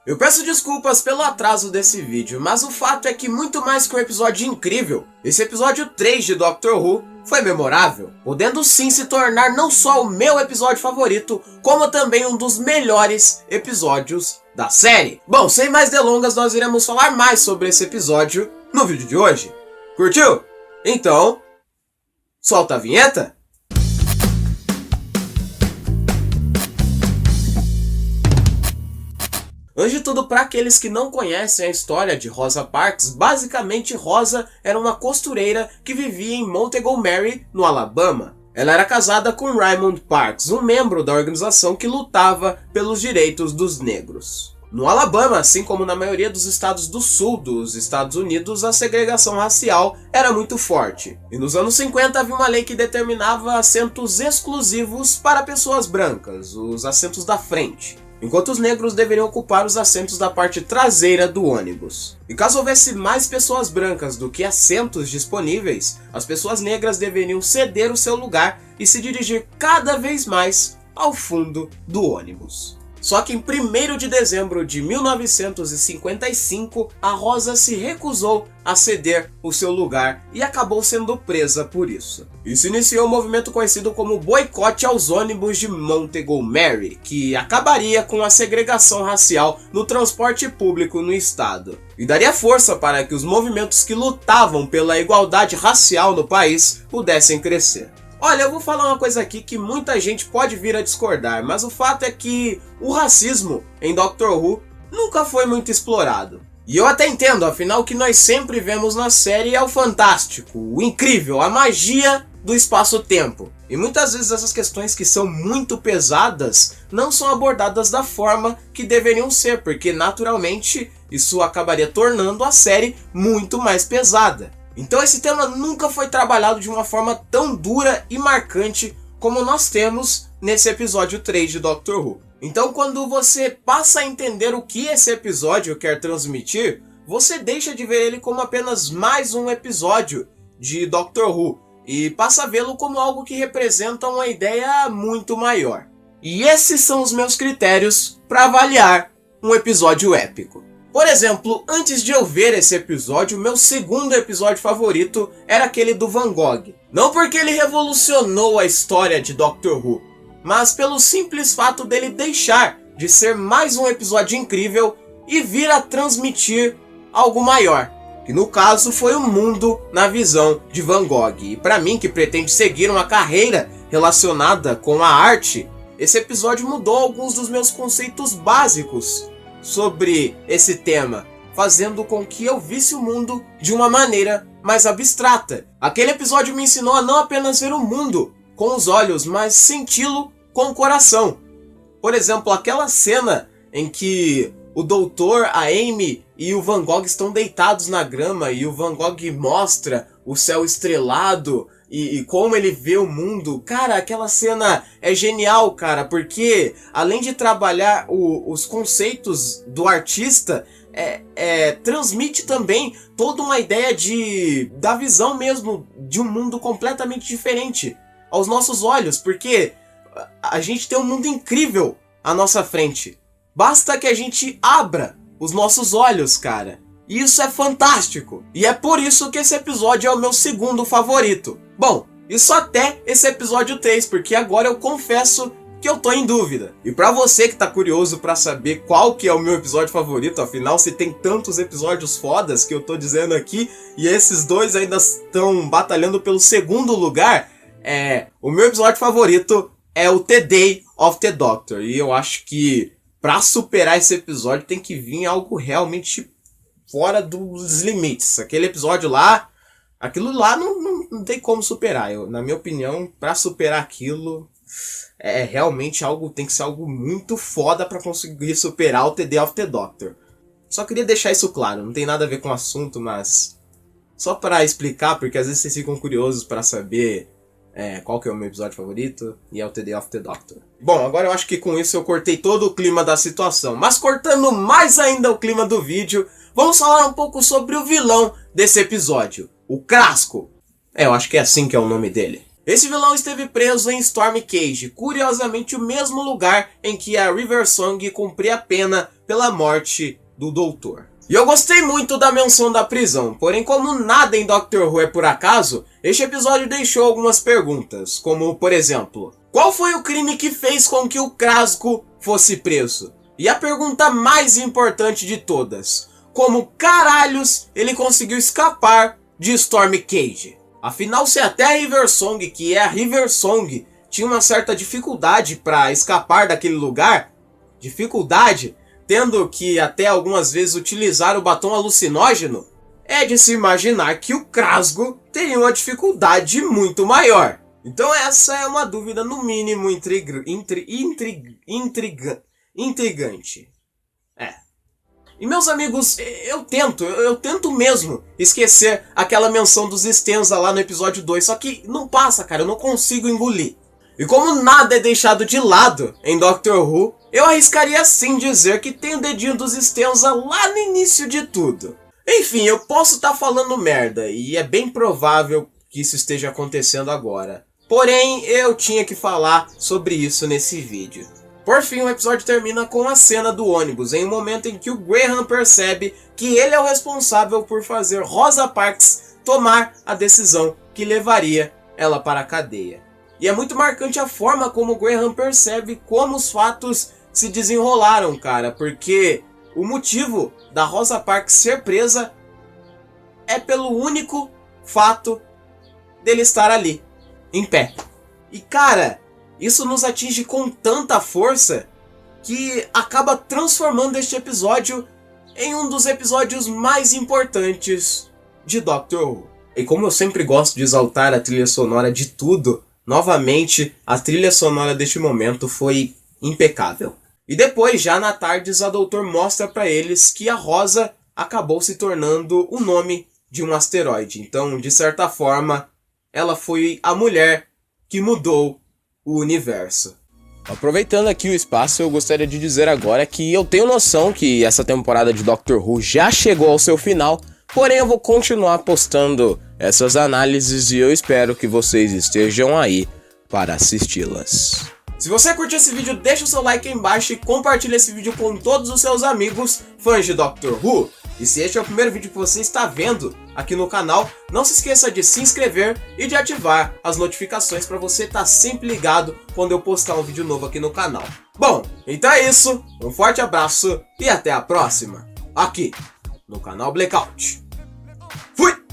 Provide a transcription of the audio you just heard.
Eu peço desculpas pelo atraso desse vídeo, mas o fato é que muito mais que um episódio incrível, esse episódio 3 de Doctor Who foi memorável, podendo sim se tornar não só o meu episódio favorito, como também um dos melhores episódios da série. Bom, sem mais delongas, nós iremos falar mais sobre esse episódio no vídeo de hoje. Curtiu? Então, solta a vinheta! Antes de tudo, para aqueles que não conhecem a história de Rosa Parks, basicamente Rosa era uma costureira que vivia em Montgomery, no Alabama. Ela era casada com Raymond Parks, um membro da organização que lutava pelos direitos dos negros. No Alabama, assim como na maioria dos estados do sul dos Estados Unidos, a segregação racial era muito forte. E nos anos 50 havia uma lei que determinava assentos exclusivos para pessoas brancas, os assentos da frente, enquanto os negros deveriam ocupar os assentos da parte traseira do ônibus. E caso houvesse mais pessoas brancas do que assentos disponíveis, as pessoas negras deveriam ceder o seu lugar e se dirigir cada vez mais ao fundo do ônibus. Só que em 1º de dezembro de 1955, a Rosa se recusou a ceder o seu lugar e acabou sendo presa por isso. Isso iniciou um movimento conhecido como boicote aos ônibus de Montgomery, que acabaria com a segregação racial no transporte público no estado, e daria força para que os movimentos que lutavam pela igualdade racial no país pudessem crescer. Olha, eu vou falar uma coisa aqui que muita gente pode vir a discordar, mas o fato é que o racismo em Doctor Who nunca foi muito explorado. E eu até entendo, afinal o que nós sempre vemos na série é o fantástico, o incrível, a magia do espaço-tempo. E muitas vezes essas questões que são muito pesadas não são abordadas da forma que deveriam ser, porque naturalmente isso acabaria tornando a série muito mais pesada. Então esse tema nunca foi trabalhado de uma forma tão dura e marcante como nós temos nesse episódio 3 de Doctor Who. Então quando você passa a entender o que esse episódio quer transmitir, você deixa de ver ele como apenas mais um episódio de Doctor Who e passa a vê-lo como algo que representa uma ideia muito maior. E esses são os meus critérios para avaliar um episódio épico. Por exemplo, antes de eu ver esse episódio, o meu segundo episódio favorito era aquele do Van Gogh. Não porque ele revolucionou a história de Doctor Who, mas pelo simples fato dele deixar de ser mais um episódio incrível e vir a transmitir algo maior, que no caso foi o mundo na visão de Van Gogh. E para mim, que pretende seguir uma carreira relacionada com a arte, esse episódio mudou alguns dos meus conceitos básicos sobre esse tema, fazendo com que eu visse o mundo de uma maneira mais abstrata. Aquele episódio me ensinou a não apenas ver o mundo com os olhos, mas senti-lo com o coração. Por exemplo, aquela cena em que o doutor, a Amy e o Van Gogh estão deitados na grama e o Van Gogh mostra o céu estrelado e como ele vê o mundo. Cara, aquela cena é genial, cara, porque além de trabalhar os conceitos do artista, transmite também toda uma ideia da visão mesmo de um mundo completamente diferente aos nossos olhos, porque a gente tem um mundo incrível à nossa frente. Basta que a gente abra os nossos olhos, cara. E isso é fantástico. E é por isso que esse episódio é o meu segundo favorito. Bom, isso até esse episódio 3, porque agora eu confesso que eu tô em dúvida. E pra você que tá curioso pra saber qual que é o meu episódio favorito, afinal se tem tantos episódios fodas que eu tô dizendo aqui, e esses dois ainda estão batalhando pelo segundo lugar, o meu episódio favorito é o The Day of the Doctor. E eu acho que pra superar esse episódio tem que vir algo realmente fora dos limites. Aquele episódio lá, aquilo lá não tem como superar. Na minha opinião, pra superar aquilo, realmente tem que ser algo muito foda pra conseguir superar o The Day of the Doctor. Só queria deixar isso claro, não tem nada a ver com o assunto, mas só pra explicar, porque às vezes vocês ficam curiosos pra saber qual que é o meu episódio favorito, e é o The Day of the Doctor. Bom, agora eu acho que com isso eu cortei todo o clima da situação, mas cortando mais ainda o clima do vídeo, vamos falar um pouco sobre o vilão desse episódio, o Krasco. Eu acho que é assim que é o nome dele. Esse vilão esteve preso em Storm Cage, curiosamente o mesmo lugar em que a River Song cumpria a pena pela morte do doutor. E eu gostei muito da menção da prisão, porém como nada em Doctor Who é por acaso, este episódio deixou algumas perguntas, como por exemplo, qual foi o crime que fez com que o Krasgo fosse preso? E a pergunta mais importante de todas, como caralhos ele conseguiu escapar de Storm Cage? Afinal, se até a River Song, que é a River Song, tinha uma certa dificuldade para escapar daquele lugar, tendo que até algumas vezes utilizar o batom alucinógeno, é de se imaginar que o Krasgo teria uma dificuldade muito maior. Então essa é uma dúvida no mínimo intrigante. E meus amigos, eu tento mesmo esquecer aquela menção dos Stenza lá no episódio 2, só que não passa, cara, eu não consigo engolir. E como nada é deixado de lado em Doctor Who, eu arriscaria sim dizer que tem o dedinho dos Stenza lá no início de tudo. Enfim, eu posso estar falando merda, e é bem provável que isso esteja acontecendo agora. Porém, eu tinha que falar sobre isso nesse vídeo. Por fim, o episódio termina com a cena do ônibus, em um momento em que o Graham percebe que ele é o responsável por fazer Rosa Parks tomar a decisão que levaria ela para a cadeia. E é muito marcante a forma como o Graham percebe como os fatos se desenrolaram, cara, porque o motivo da Rosa Parks ser presa é pelo único fato dele estar ali, em pé. E cara, isso nos atinge com tanta força que acaba transformando este episódio em um dos episódios mais importantes de Doctor Who. E como eu sempre gosto de exaltar a trilha sonora de tudo, novamente a trilha sonora deste momento foi impecável. E depois, já na tardes, a Doutor mostra para eles que a Rosa acabou se tornando o nome de um asteroide. Então, de certa forma, ela foi a mulher que mudou o universo. Aproveitando aqui o espaço, eu gostaria de dizer agora que eu tenho noção que essa temporada de Doctor Who já chegou ao seu final, porém eu vou continuar postando essas análises e eu espero que vocês estejam aí para assisti-las. Se você curtiu esse vídeo, deixa o seu like aí embaixo e compartilha esse vídeo com todos os seus amigos fãs de Doctor Who. E se este é o primeiro vídeo que você está vendo aqui no canal, não se esqueça de se inscrever e de ativar as notificações para você estar sempre ligado quando eu postar um vídeo novo aqui no canal. Bom, então é isso, um forte abraço e até a próxima, aqui no canal Blackout. Fui!